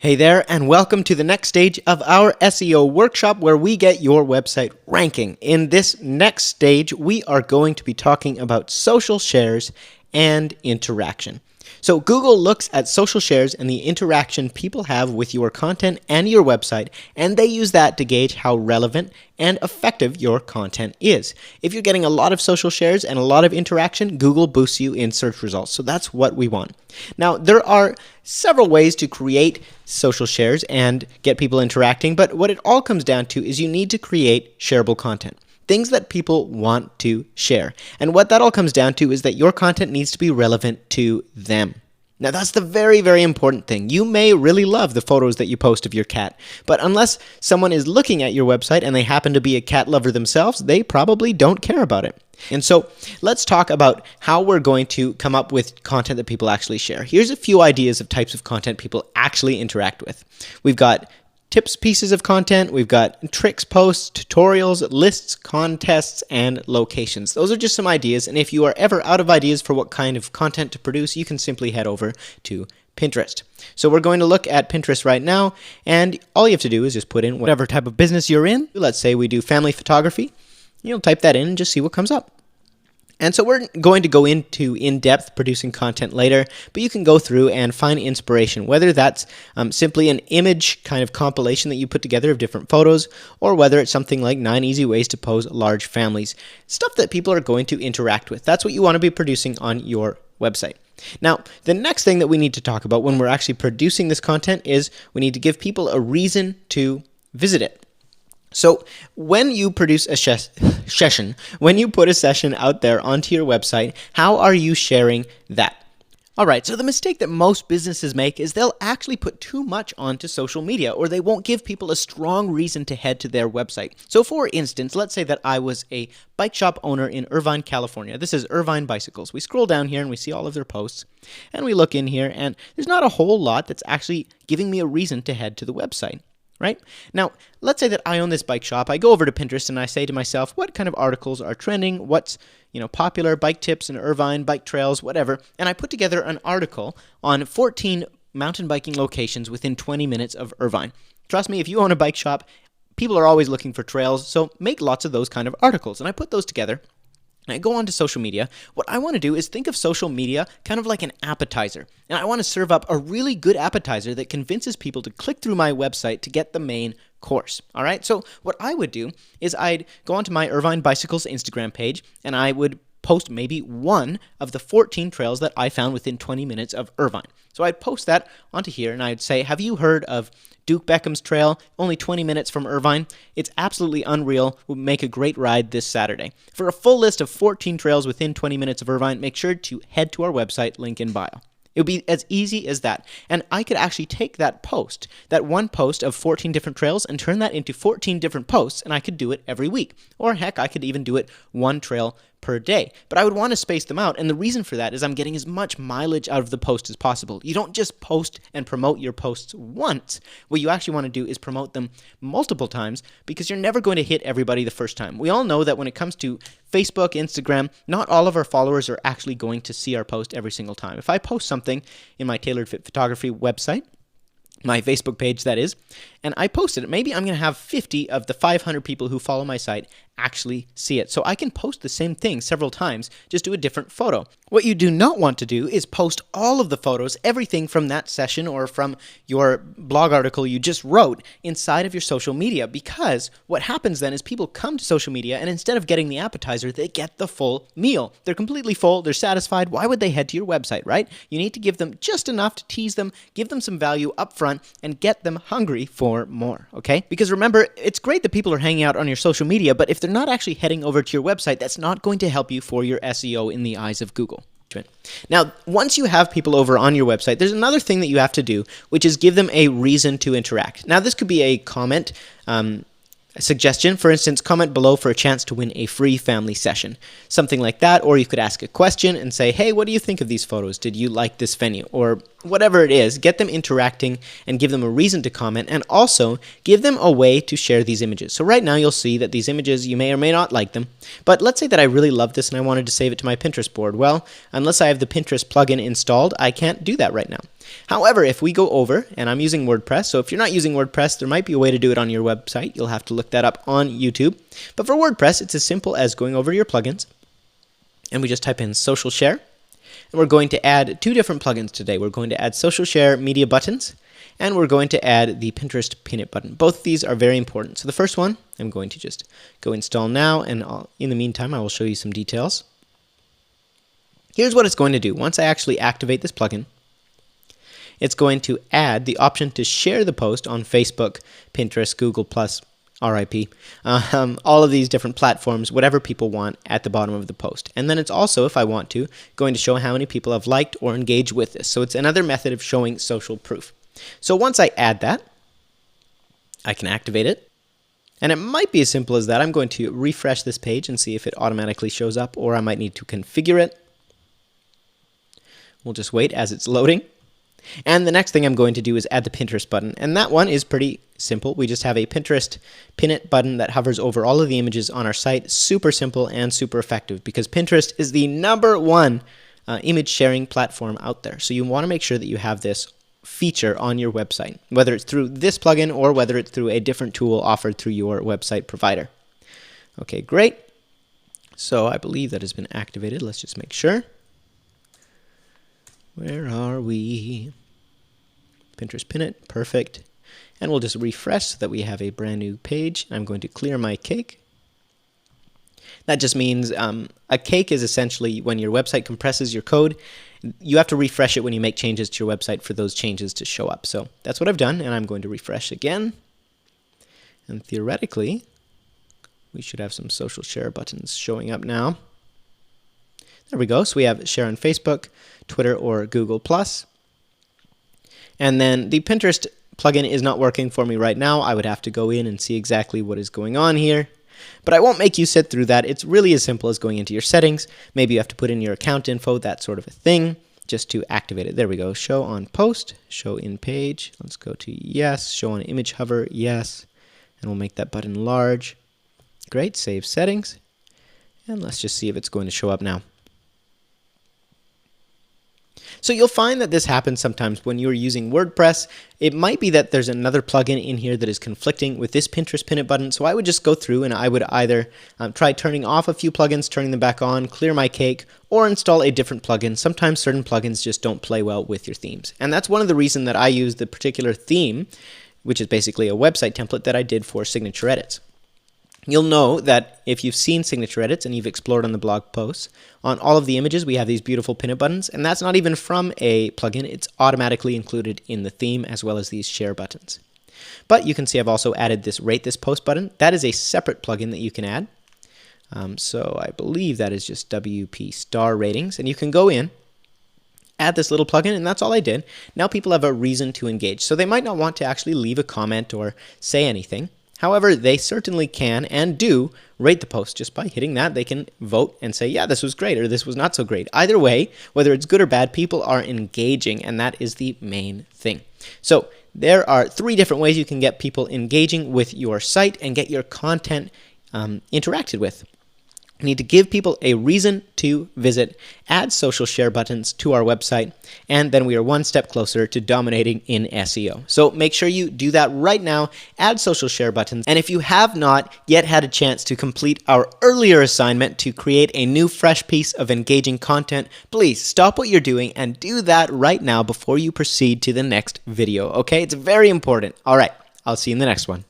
Hey there, and welcome to the next stage of our SEO workshop where we get your website ranking. In this next stage, we are going to be talking about social shares and interaction. So Google looks at social shares and the interaction people have with your content and your website, and they use that to gauge how relevant and effective your content is. If you're getting a lot of social shares and a lot of interaction, Google boosts you in search results. So that's what we want. Now, there are several ways to create social shares and get people interacting, but what it all comes down to is you need to create shareable content. Things that people want to share. And what that all comes down to is that your content needs to be relevant to them. Now that's the very, very important thing. You may really love the photos that you post of your cat, but unless someone is looking at your website and they happen to be a cat lover themselves, they probably don't care about it. And so let's talk about how we're going to come up with content that people actually share. Here's a few ideas of types of content people actually interact with. We've got tips pieces of content, we've got tricks posts, tutorials, lists, contests, and locations. Those are just some ideas, and if you are ever out of ideas for what kind of content to produce, you can simply head over to Pinterest. So we're going to look at Pinterest right now, and all you have to do is just put in whatever type of business you're in. Let's say we do family photography. You'll type that in and just see what comes up. And so we're going to go into in-depth producing content later, but you can go through and find inspiration, whether that's simply an image kind of compilation that you put together of different photos, or whether it's something like 9 easy ways to pose large families, stuff that people are going to interact with. That's what you want to be producing on your website. Now, the next thing that we need to talk about when we're actually producing this content is we need to give people a reason to visit it. So when you produce a session, when you put a session out there onto your website, how are you sharing that? All right, so the mistake that most businesses make is they'll actually put too much onto social media, or they won't give people a strong reason to head to their website. So for instance, let's say that I was a bike shop owner in Irvine, California. This is Irvine Bicycles. We scroll down here and we see all of their posts, and we look in here, and there's not a whole lot that's actually giving me a reason to head to the website. Right? Now, let's say that I own this bike shop. I go over to Pinterest and I say to myself, what kind of articles are trending? What's, popular bike tips in Irvine, bike trails, whatever. And I put together an article on 14 mountain biking locations within 20 minutes of Irvine. Trust me, if you own a bike shop, people are always looking for trails, so make lots of those kind of articles. And I put those together. And I go on to social media. What I want to do is think of social media kind of like an appetizer. And I want to serve up a really good appetizer that convinces people to click through my website to get the main course. All right? So what I would do is I'd go onto my Irvine Bicycles Instagram page, and I would post maybe one of the 14 trails that I found within 20 minutes of Irvine. So I'd post that onto here, and I'd say, have you heard of Duke Beckham's Trail, only 20 minutes from Irvine? It's absolutely unreal. We'll make a great ride this Saturday. For a full list of 14 trails within 20 minutes of Irvine, make sure to head to our website, link in bio. It would be as easy as that. And I could actually take that post, that one post of 14 different trails, and turn that into 14 different posts, and I could do it every week. Or heck, I could even do it one trail per day. But I would want to space them out, and the reason for that is I'm getting as much mileage out of the post as possible. You don't just post and promote your posts once. What you actually want to do is promote them multiple times, because you're never going to hit everybody the first time. We all know that when it comes to Facebook, Instagram, not all of our followers are actually going to see our post every single time. If I post something in my Tailored Fit Photography website, my Facebook page that is, and I posted it, maybe I'm going to have 50 of the 500 people who follow my site actually see it. So I can post the same thing several times, just do a different photo. What you do not want to do is post all of the photos, everything from that session or from your blog article you just wrote inside of your social media, because what happens then is people come to social media and instead of getting the appetizer, they get the full meal. They're completely full, they're satisfied. Why would they head to your website, right? You need to give them just enough to tease them, give them some value up front, and get them hungry for more, okay? Because remember, it's great that people are hanging out on your social media, but if they're not actually heading over to your website, that's not going to help you for your SEO in the eyes of Google. Now, once you have people over on your website, there's another thing that you have to do, which is give them a reason to interact. Now, this could be a comment, a suggestion. For instance, comment below for a chance to win a free family session. Something like that, or you could ask a question and say, hey, what do you think of these photos? Did you like this venue? Or whatever it is, get them interacting and give them a reason to comment, and also give them a way to share these images. So right now you'll see that these images, you may or may not like them, but let's say that I really love this and I wanted to save it to my Pinterest board. Well, unless I have the Pinterest plugin installed, I can't do that right now. However, if we go over, and I'm using WordPress, so if you're not using WordPress, there might be a way to do it on your website. You'll have to look that up on YouTube. But for WordPress, it's as simple as going over to your plugins, and we just type in social share. And we're going to add 2 different plugins today. We're going to add social share media buttons, and we're going to add the Pinterest pin it button. Both of these are very important. So the first one, I'm going to just go install now, and in the meantime, I will show you some details. Here's what it's going to do. Once I actually activate this plugin, it's going to add the option to share the post on Facebook, Pinterest, Google+, RIP, all of these different platforms, whatever people want at the bottom of the post. And then it's also, if I want to, going to show how many people have liked or engaged with this. So it's another method of showing social proof. So once I add that, I can activate it. And it might be as simple as that. I'm going to refresh this page and see if it automatically shows up, or I might need to configure it. We'll just wait as it's loading. And the next thing I'm going to do is add the Pinterest button. And that one is pretty simple. We just have a Pinterest pin it button that hovers over all of the images on our site. Super simple and super effective because Pinterest is the #1 image sharing platform out there. So you want to make sure that you have this feature on your website, whether it's through this plugin or whether it's through a different tool offered through your website provider. Okay, great. So I believe that has been activated. Let's just make sure. Where are we? Pinterest pin it, perfect. And we'll just refresh so that we have a brand new page. I'm going to clear my cake. That just means a cake is essentially when your website compresses your code, you have to refresh it when you make changes to your website for those changes to show up. So that's what I've done, and I'm going to refresh again. And theoretically, we should have some social share buttons showing up now. There we go. So we have share on Facebook, Twitter, or Google+. And then the Pinterest plugin is not working for me right now. I would have to go in and see exactly what is going on here. But I won't make you sit through that. It's really as simple as going into your settings. Maybe you have to put in your account info, that sort of a thing, just to activate it. There we go. Show on post, show in page. Let's go to yes. Show on image hover, yes. And we'll make that button large. Great. Save settings. And let's just see if it's going to show up now. So you'll find that this happens sometimes when you're using WordPress. It might be that there's another plugin in here that is conflicting with this Pinterest pin it button. So I would just go through and I would either try turning off a few plugins, turning them back on, clear my cake, or install a different plugin. Sometimes certain plugins just don't play well with your themes. And that's one of the reasons that I use the particular theme, which is basically a website template that I did for signature edits. You'll know that if you've seen signature edits and you've explored on the blog posts, on all of the images we have these beautiful pin it buttons, and that's not even from a plugin, it's automatically included in the theme as well as these share buttons. But you can see I've also added this rate this post button. That is a separate plugin that you can add. So I believe that is just WP star ratings, and you can go in, add this little plugin, and that's all I did. Now people have a reason to engage. So they might not want to actually leave a comment or say anything. However, they certainly can and do rate the post. Just by hitting that, they can vote and say, yeah, this was great or this was not so great. Either way, whether it's good or bad, people are engaging, and that is the main thing. So there are 3 different ways you can get people engaging with your site and get your content interacted with. We need to give people a reason to visit, add social share buttons to our website, and then we are one step closer to dominating in SEO. So make sure you do that right now, add social share buttons, and if you have not yet had a chance to complete our earlier assignment to create a new fresh piece of engaging content, please stop what you're doing and do that right now before you proceed to the next video, okay? It's very important. All right, I'll see you in the next one.